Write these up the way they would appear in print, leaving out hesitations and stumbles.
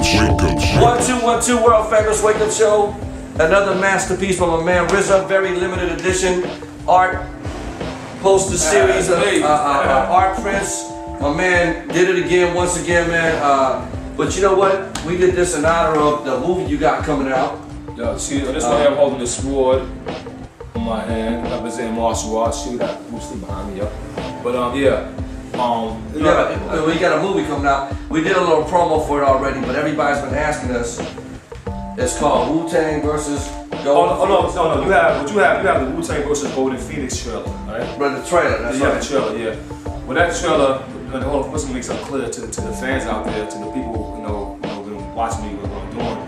1-2-1-2 world famous wake up show. Another masterpiece from my man RZA, very limited edition art poster series of art prints. My man did it again, once again, man. But you know what? We did this in honor of the movie you got coming out. Yeah, see, this one I'm holding the sword in my hand, representing martial arts. See, we got Bruce Lee behind me, yeah. But we got a movie coming out. We did a little promo for it already, but everybody's been asking us. It's called Wu-Tang versus Golden Phoenix. No. You have the Wu-Tang versus Golden Phoenix trailer, right? But the trailer, that's right. The trailer, yeah. Well, that trailer, let's make something clear to the fans out there, to the people been watching me, what I'm doing.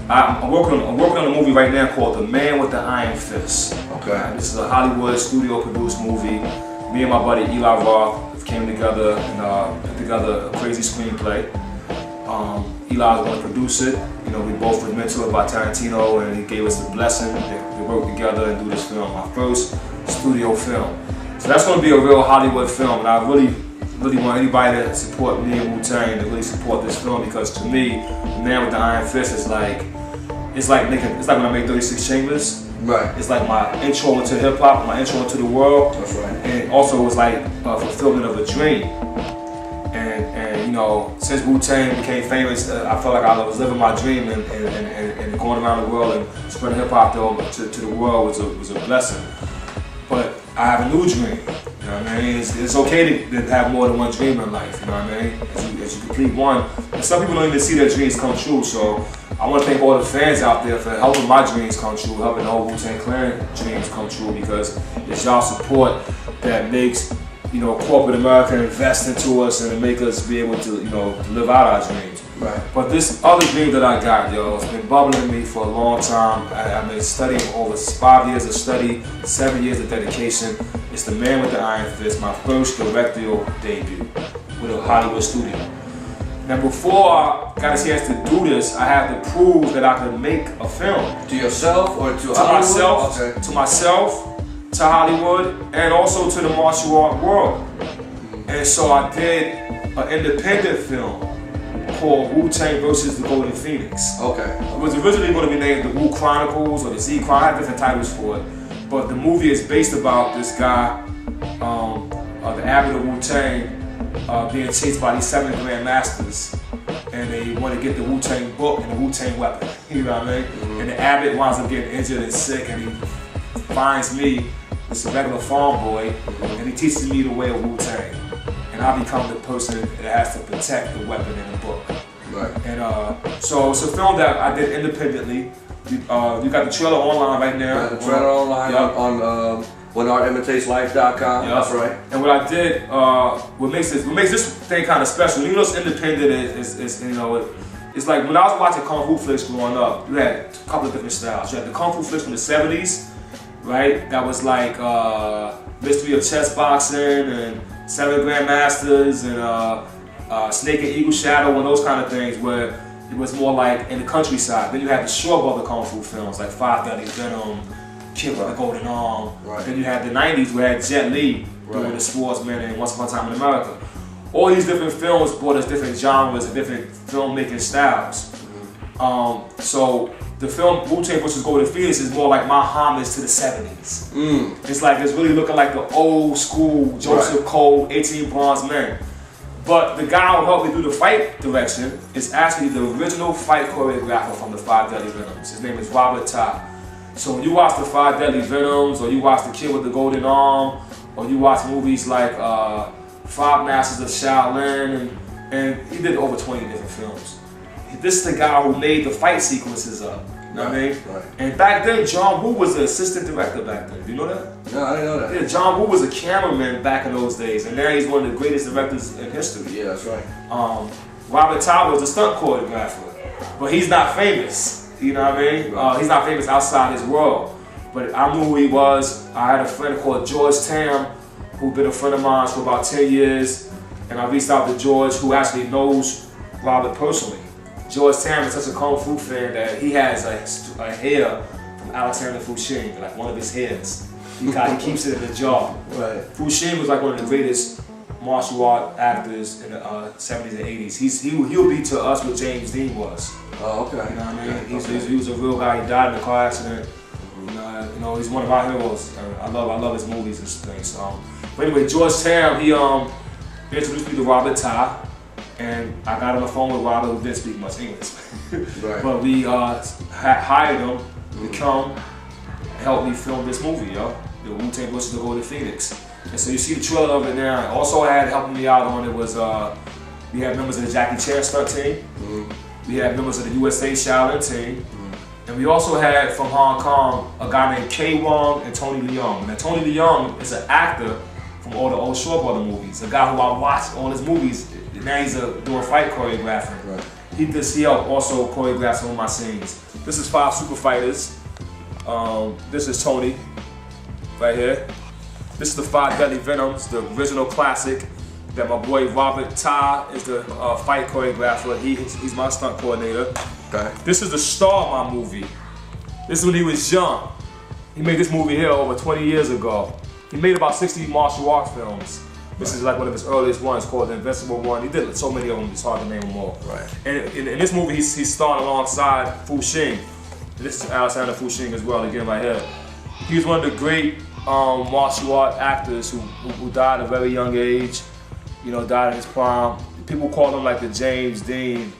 I'm working on a movie right now called The Man with the Iron Fist. Okay. This is a Hollywood studio-produced movie. Me and my buddy Eli Roth came together and put together a crazy screenplay. Eli's going to produce it. We both were mentored by Tarantino, and he gave us the blessing to work together and do this film, my first studio film. So that's going to be a real Hollywood film, and I really want anybody to support me and Wu-Tang to really support this film, because to me, The Man with the Iron Fist is like when I made 36 Chambers. Right. It's like my intro into hip hop, my intro into the world. That's right. And also it was like a fulfillment of a dream. And since Wu-Tang became famous, I felt like I was living my dream, and going around the world and spreading hip hop to the world was a blessing. But I have a new dream. You know what I mean? It's okay to have more than one dream in life. You know what I mean? As you complete one, and some people don't even see their dreams come true. So I want to thank all the fans out there for helping my dreams come true, helping the whole Wu-Tang Clan dreams come true, because it's y'all support that makes corporate America invest into us and to make us be able to live out our dreams. Right. But this other dream that I got, it's been bubbling in me for a long time. I've been studying over 5 years of study, 7 years of dedication. It's The Man with the Iron Fist, my first directorial debut with a Hollywood studio. Now, before I got a chance to do this, I had to prove that I could make a film. To yourself or to Hollywood? Myself, okay. To myself, to Hollywood, and also to the martial art world. And so I did an independent film called Wu-Tang versus the Golden Phoenix. Okay. It was originally going to be named the Wu Chronicles or the Z Chronicles. I had different titles for it. But the movie is based about this guy, the abbot of Wu-Tang, being chased by these 7 grandmasters, and they want to get the Wu-Tang book and the Wu-Tang weapon. You know what I mean? Mm-hmm. And the abbot winds up getting injured and sick, and he finds me, just a regular farm boy, and he teaches me the way of Wu-Tang. And I become the person that has to protect the weapon in the book. Right. And so it's a film that I did independently. You got the trailer online right now. Right, the trailer online on WhenArtImitateLife.com. Yeah. That's right. And what I did, what makes this thing kind of special, it's independent, it's like when I was watching Kung Fu flicks growing up, you had a couple of different styles. You had the Kung Fu flicks from the 70s, right? That was like Mystery of Chess Boxing and 7 Grandmasters and Snake and Eagle Shadow and those kind of things, where it was more like in the countryside. Then you had the Shaw Brother Kung Fu films like Five Deadly Venom, Kid with the Golden Arm. Right. Then you had the 90s where you had Jet Li doing The Sportsman and Once Upon a Time in America. All these different films brought us different genres and different filmmaking styles. Mm-hmm. So the film Wu-Tang vs. Golden Phoenix is more like my homage to the 70s. It's really looking like the old school Joseph Cole, 18 Bronze Men. But the guy who helped me do the fight direction is actually the original fight choreographer from the 5 Deadly Venoms. His name is RZA. So when you watch the 5 Deadly Venoms, or you watch The Kid with the Golden Arm, or you watch movies like 5 Masters of Shaolin, and he did over 20 different films. This is the guy who made the fight sequences up. You know what I mean? Right. And back then, John Woo was the assistant director back then. Do you know that? No, I didn't know that. Yeah, John Woo was a cameraman back in those days, and now he's one of the greatest directors in history. Yeah, that's right. RZA was a stunt choreographer, but he's not famous. You know what I mean? Right. He's not famous outside his world. But I knew who he was. I had a friend called George Tam, who'd been a friend of mine for about 10 years, and I reached out to George, who actually knows Robert personally. George Tam is such a Kung Fu fan that he has a hair from Alexander Fushing, like one of his hairs. He keeps it in the jar. Right. Fushing was like one of the greatest martial art actors in the 70s and 80s. He'll be to us what James Dean was. Oh, okay. You know what I mean? Okay. He was a real guy. He died in a car accident. You know, he's one of our heroes. I love his movies and things. So, but anyway, George Tam, he introduced me to Robert Ty, and I got on the phone with Robert, who didn't speak much English. Right. But we hired him to come help me film this movie, yo. The Wu-Tang Bushes to go to Phoenix. And so you see the trailer of it now. Also had helping me out on it was we had members of the Jackie Chan stunt team. We had members of the USA Shaolin team. And we also had from Hong Kong a guy named K. Wong and Tony Leung. Now Tony Leung is an actor from all the old Shaw Brother movies. A guy who I watched all his movies. Now he's doing fight choreographing. Right. He helped also choreograph some of my scenes. This is 5 super fighters. This is Tony, right here. This is the 5 Deadly Venoms, the original classic that my boy Robert Ty is the fight choreographer. He's my stunt coordinator. Okay. This is the star of my movie. This is when he was young. He made this movie here over 20 years ago. He made about 60 martial arts films. This is like one of his earliest ones called The Invincible One. He did so many of them, it's hard to name them all. Right. And in this movie, he's starring alongside Fu Xing. This is Alexander Fu Xing as well, again right here. He was one of the great martial art actors who died at a very young age. You know, died in his prime. People call him like the James Dean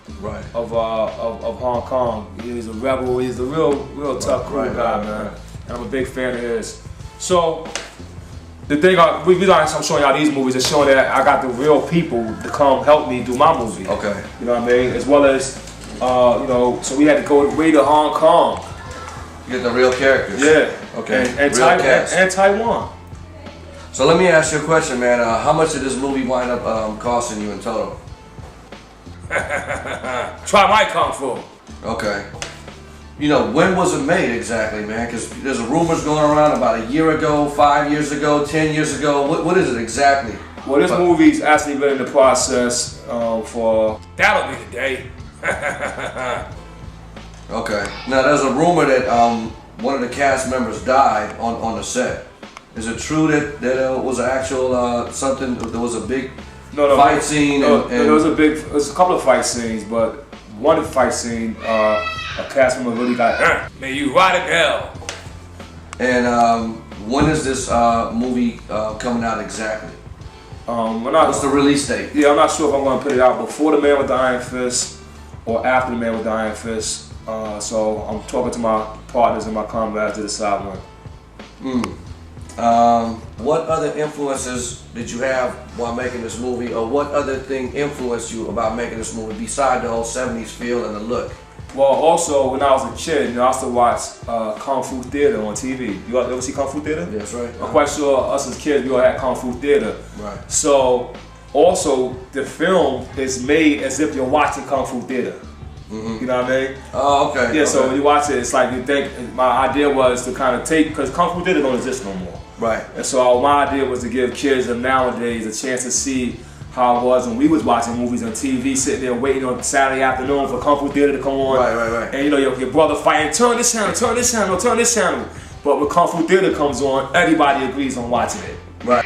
of Hong Kong. He's a rebel. He's a real tough, cool guy, man. And I'm a big fan of his. So the thing I'm showing y'all these movies is showing that I got the real people to come help me do my movie. Okay. You know what I mean? As well as you know, so we had to go way to Hong Kong. Get the real characters. Yeah. Okay. And Taiwan. So let me ask you a question, man. How much did this movie wind up costing you in total? Try my kung fu. Okay. You know, when was it made exactly, man? Because there's rumors going around about a year ago, 5 years ago, 10 years ago. What is it exactly? Well, this movie's actually been in the process for, that'll be the day. Okay. Now, there's a rumor that one of the cast members died on the set. Is it true that it was an actual something? There was a big fight scene. There was a couple of fight scenes, but one fight scene, a cast member really got. May you rot in hell. And when is this movie coming out exactly? What's the release date? Yeah, I'm not sure if I'm going to put it out before The Man with the Iron Fist or after The Man with the Iron Fist. So I'm talking to my partners and my comrades to decide when. What other influences did you have while making this movie, or what other thing influenced you about making this movie besides the whole 70s feel and the look? Well, also when I was a kid, you know, I used to watch Kung Fu Theater on TV. You ever see Kung Fu Theater? That's right. I'm quite sure us as kids, we all had Kung Fu Theater. Right. So also the film is made as if you're watching Kung Fu Theater. You know what I mean? Oh, okay. Yeah, okay. so when you watch it, it's like you think, my idea was to kind of take, because Kung Fu Theater don't exist no more. Right. And so my idea was to give kids of nowadays a chance to see how it was when we was watching movies on TV, sitting there waiting on Saturday afternoon for Kung Fu Theater to come on. Right. And you know, your brother fighting, turn this channel, turn this channel, turn this channel. But when Kung Fu Theater comes on, everybody agrees on watching it. Right.